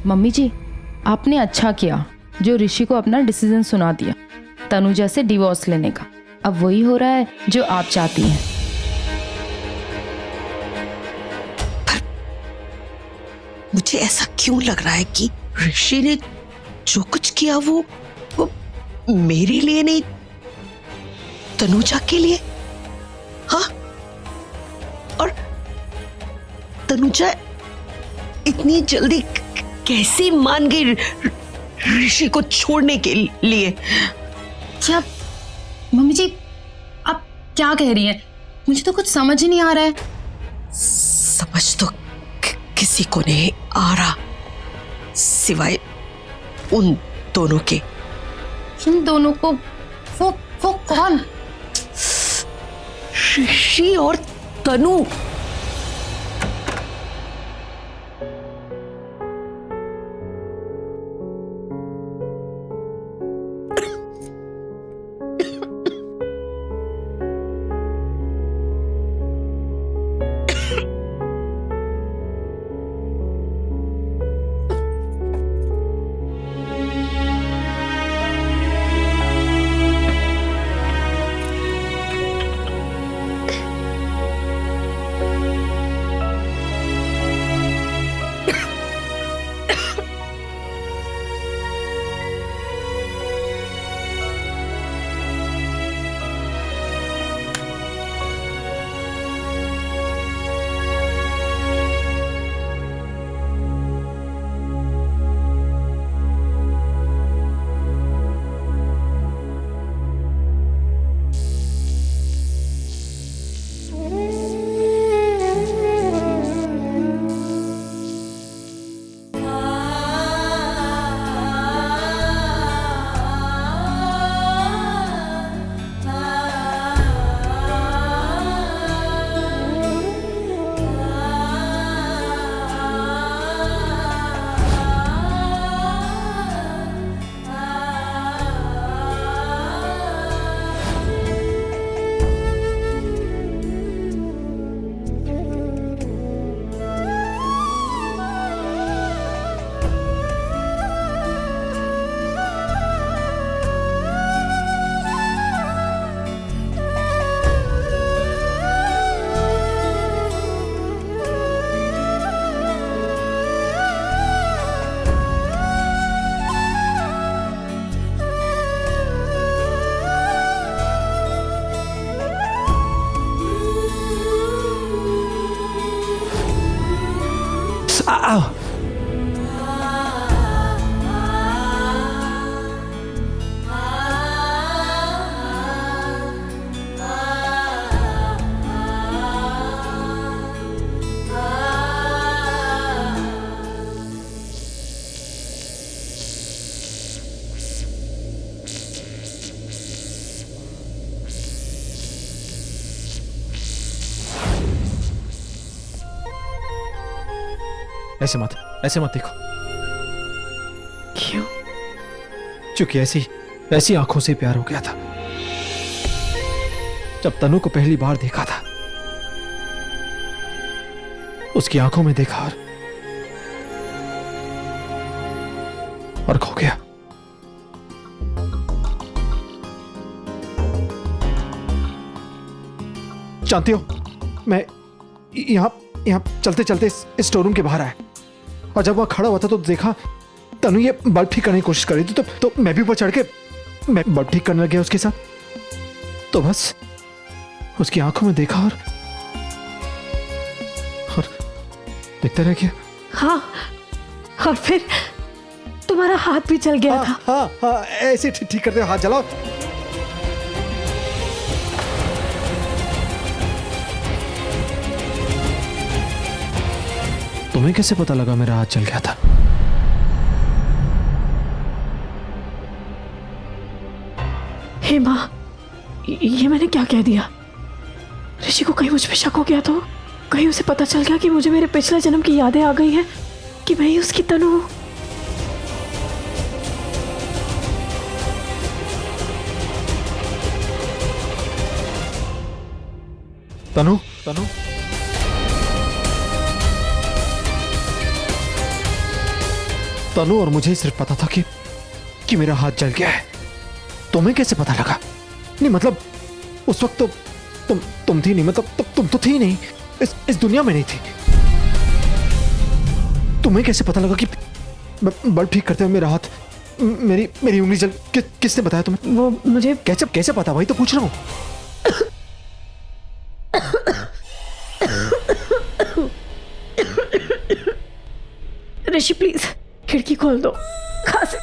Mummy जी, आपने अच्छा किया जो ऋषि को अपना डिसीजन सुना दिया तनुजा से डिवोर्स लेने का। अब वही हो रहा है जो आप चाहती हैं। मुझे ऐसा क्यों लग रहा है कि ऋषि ने जो कुछ किया वो मेरे लिए नहीं, तनुजा के लिए। हाँ, और तनुजा इतनी जल्दी कैसे मान गई ऋषि को छोड़ने के लिए? क्या मम्मी जी, आप क्या कह रही हैं? मुझे तो कुछ समझ ही नहीं आ रहा है। समझ तो किसी को नहीं आ रहा सिवाय उन दोनों के। इन दोनों को? वो कौन? ऋषि और तनु। आओ। ऐसे मत देखो। क्यों? क्योंकि ऐसी आंखों से प्यार हो गया था जब तनु को पहली बार देखा था। उसकी आंखों में देखा और खो गया। जानती हो, मैं यहां चलते चलते इस स्टोर रूम के बाहर आया और जब वहां खड़ा हुआ था तो देखा तनु ये बल्ब ठीक करने की कोशिश कर रही थी। तो मैं भी ऊपर चढ़ के मैं बल्ब ठीक करने लगा उसके साथ। तो बस उसकी आंखों में देखा और देखते रह गया। हाँ, और फिर तुम्हारा हाथ भी चल गया था। हाँ, ऐसे ठीक करते हाथ जलाओ। तुम्हें कैसे पता लगा मेरा हाथ चल गया था? हे माँ, ये मैंने क्या कह दिया? ऋषि को कहीं मुझ पे शक हो गया तो? कहीं उसे पता चल गया कि मुझे मेरे पिछले जन्म की यादें आ गई हैं कि मैं ही उसकी तनु हूं? तनु तनु तनु और मुझे सिर्फ पता था कि मेरा हाथ जल गया है। तुम्हें कैसे पता लगा? नहीं मतलब उस वक्त तो तुम थी नहीं, मतलब तुम तो थी नहीं, इस दुनिया में नहीं थी। तुम्हें कैसे पता लगा कि बल्ब ठीक करते हुए मेरा हाथ, मेरी उंगली जल? किसने बताया तुम्हें? वो मुझे कैसे पता? वही तो पूछ रहा हूँ। ऋषि प्लीज खिड़की खोल दो। खांसी।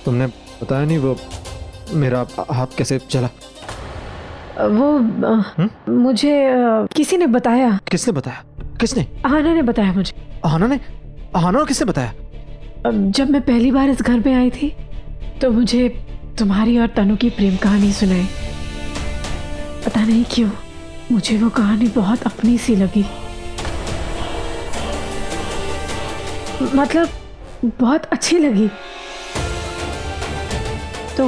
तुमने बताया नहीं वो मेरा हाथ कैसे चला? वो मुझे किसी ने बताया। किसने बताया? किसने? आहाना ने बताया मुझे। आहाना और किसने बताया? जब मैं पहली बार इस घर में आई थी तो मुझे तुम्हारी और तनु की प्रेम कहानी सुनाई। पता नहीं क्यों मुझे वो कहानी बहुत अपनी सी लगी, मतलब बहुत अच्छी लगी। तो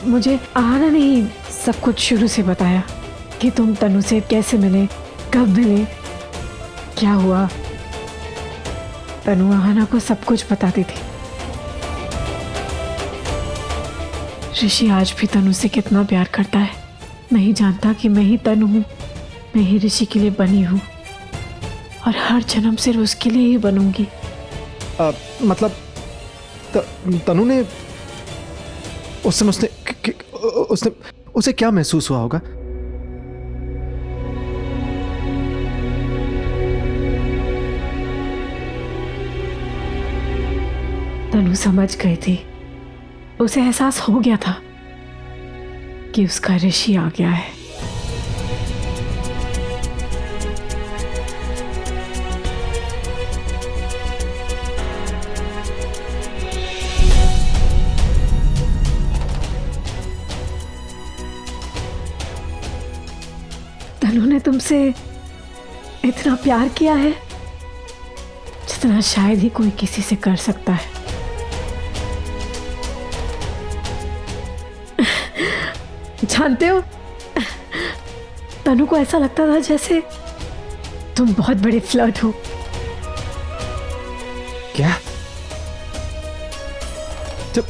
मुझे आहाना ने ही सब कुछ शुरू से बताया कि तुम तनु से कैसे मिले, कब मिले, क्या हुआ। तनु आहाना को सब कुछ बताती थी। ऋषि आज भी तनु से कितना प्यार करता है। नहीं जानता कि मैं ही तनु हूँ, मैं ही ऋषि के लिए बनी हूँ और हर जन्म सिर्फ उसके लिए ही बनूंगी। मतलब तनु ने उस समय उसने उसे क्या महसूस हुआ होगा? तनु समझ गई थी, उसे एहसास हो गया था कि उसका ऋषि आ गया है। तनु ने तुमसे इतना प्यार किया है जितना शायद ही कोई किसी से कर सकता है। जानते हो, तनु को ऐसा लगता था जैसे तुम बहुत बड़े फ्लर्ट हो। क्या? जब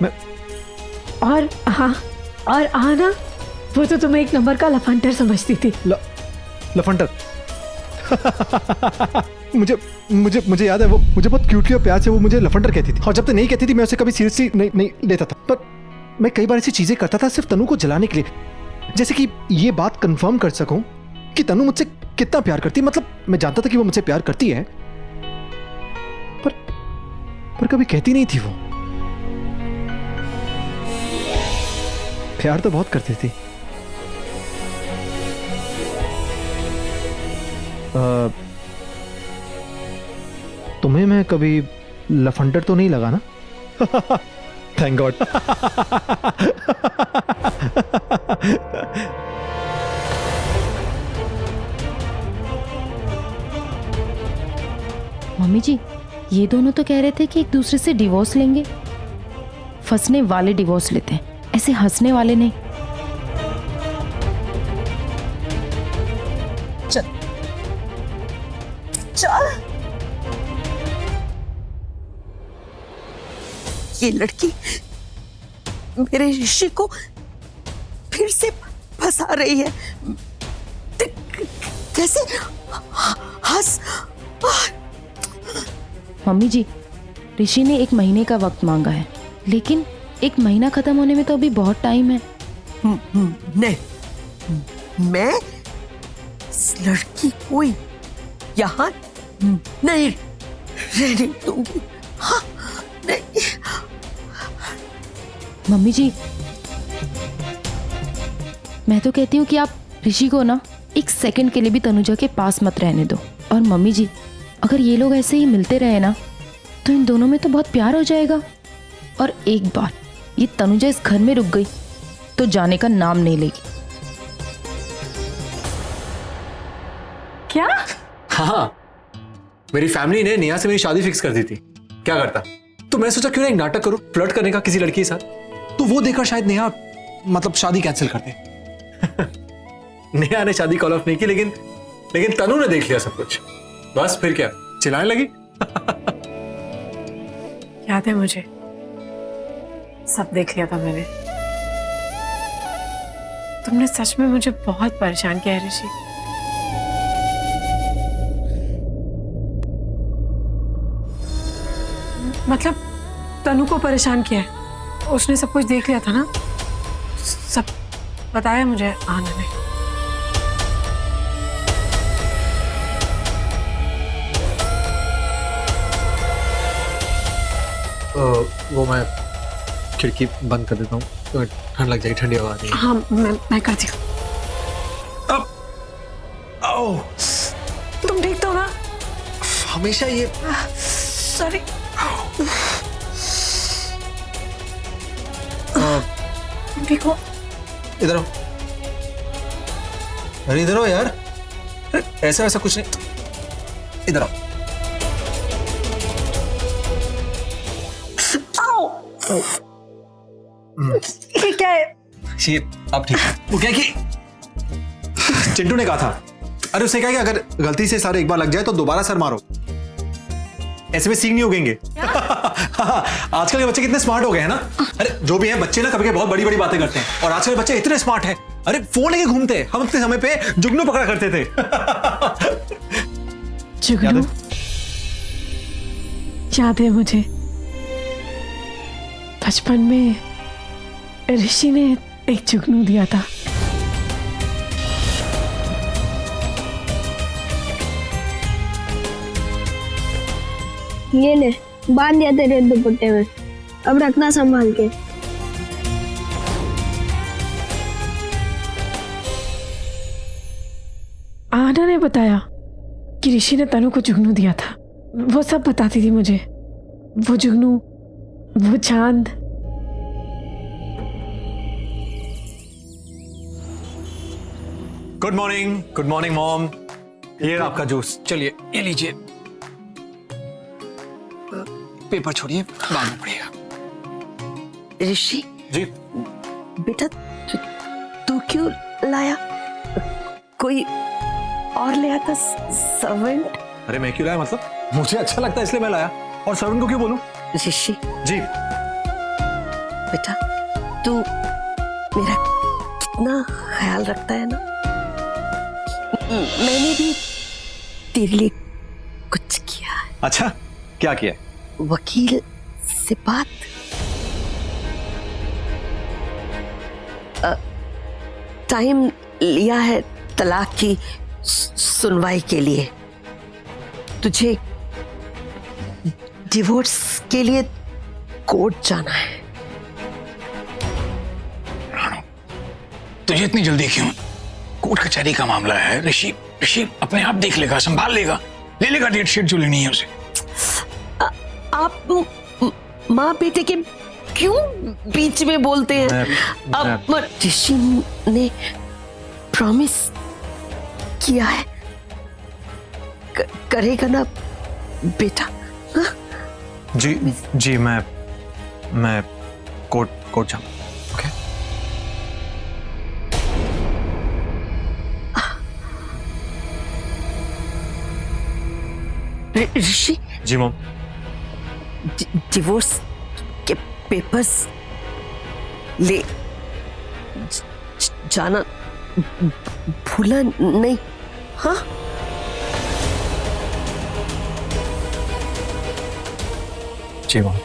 मैं और हाँ, और आना वो तो तुम्हें एक नंबर का लफंटर समझती थी। लफंटर? मुझे याद है, वो मुझे बहुत क्यूटली और प्यार से वो मुझे लफंडर कहती थी, और जब तक नहीं कहती थी मैं उसे कभी सीरियसली नहीं लेता था। पर मैं कई बार ऐसी चीजें करता था सिर्फ तनु को जलाने के लिए, जैसे कि ये बात कंफर्म कर सकूं कि तनु मुझसे कितना प्यार करती है। मतलब मैं जानता था कि वो मुझसे प्यार करती है, पर कभी कहती नहीं थी। वो प्यार तो बहुत करती थी। तुम्हें मैं कभी लफंडर तो नहीं लगा ना? Thank God. मम्मी जी, ये दोनों तो कह रहे थे कि एक दूसरे से डिवोर्स लेंगे। फंसने वाले डिवोर्स लेते हैं, ऐसे हंसने वाले नहीं। चल, ये लड़की मेरे ऋषि को फिर से फंसा रही है। कैसे? हंस। मम्मी जी, ऋषि ने 1 महीने का वक्त मांगा है, लेकिन 1 महीना खत्म होने में तो अभी बहुत टाइम है। नहीं, मैं इस लड़की को यहाँ नहीं रहने दूंगी। हाँ, नहीं। मम्मी जी, मैं तो कहती हूँ कि आप ऋषि को ना एक सेकंड के लिए भी तनुजा के पास मत रहने दो। और मम्मी जी, अगर ये लोग ऐसे ही मिलते रहे ना तो इन दोनों में तो बहुत प्यार हो जाएगा। और एक बार ये तनुजा इस घर में रुक गई तो जाने का नाम नहीं लेगी। क्या? हाँ, मेरी फैमिली ने नेहा से मेरी शादी फिक्स कर दी थी। क्या करता? तो मैं सोचा क्यों ना एक नाटक करूं फ्लर्ट करने का किसी लड़की के साथ, तो वो देखकर शायद नेहा मतलब शादी कैंसिल कर दे। नेहा ने शादी कॉल ऑफ नहीं की, लेकिन तनु ने देख लिया सब कुछ। बस फिर क्या, चिल्लाने लगी। याद है मुझे, सब देख लिया था मैंने। तुमने सच में मुझे बहुत परेशान किया है ऋषि। मतलब तनु को परेशान किया है। उसने सब कुछ देख लिया था ना, सब बताया मुझे आना ने। वो मैं खिड़की बंद कर देता हूँ तो ठंड लग जाएगी, ठंडी हवा आ रही है। हाँ, मैं करती हूँ। आओ, तुम ठीक तो ना? हमेशा ये सॉरी। ठीक हो? इधर आओ। अरे इधर आओ यार, ऐसा वैसा कुछ नहीं, इधर आओ। ये क्या है? ये अब ठीक है। वो क्या कि चिंटू ने कहा था, अरे उसने कहा कि अगर गलती से सर एक बार लग जाए तो दोबारा सर मारो, ऐसे में सीख नहीं उगेंगे। आजकल के बच्चे कितने स्मार्ट हो गए हैं ना। अरे जो भी है बच्चे ना, कभी बहुत बड़ी बड़ी बातें करते हैं, और आजकल के बच्चे इतने स्मार्ट हैं। अरे फोन लेके घूमते हैं, हम अपने समय पे जुगनू पकड़ा करते थे। जुगनू? याद है मुझे, बचपन में ऋषि ने एक जुगनू दिया था। ये ले, बांध दिया तेरे दुपट्टे में, अब रखना संभाल के। आना ने बताया कि ऋषि ने तनु को जुगनू दिया था। वो सब बताती थी मुझे, वो जुगनू, वो चांद। Good morning mom. ये आपका जूस, चलिए ये लीजिए। पेपर छोड़िए, बांधना पड़ेगा। ऋषि जी बेटा, तू क्यों लाया? कोई और ले आता सर्वेंट? अरे मैं क्यों लाया, मतलब मुझे अच्छा लगता है इसलिए मैं लाया, और सर्वेंट को क्यों बोलूं? ऋषि जी बेटा, तू मेरा कितना ख्याल रखता है ना। मैंने भी तेरे लिए कुछ किया है। अच्छा, क्या किया? वकील से बात। टाइम लिया है तलाक की सुनवाई के लिए। तुझे डिवोर्स के लिए कोर्ट जाना है। तुझे इतनी जल्दी क्यों? कोर्ट कचहरी का मामला है। ऋषि अपने आप देख लेगा, संभाल लेगा, ले लेगा डेट शीट जो लेनी है उसे। आप माँ बेटे के क्यों बीच में बोलते हैं? अब ऋषि ने प्रॉमिस किया है, करेगा ना बेटा? हाँ? जी मैं कोर्ट जाऊं। ओके। ऋषि, जी मॉम। डिवोर्स के पेपर्स ले जाना भूला नहीं? हाँ, जी मॉम।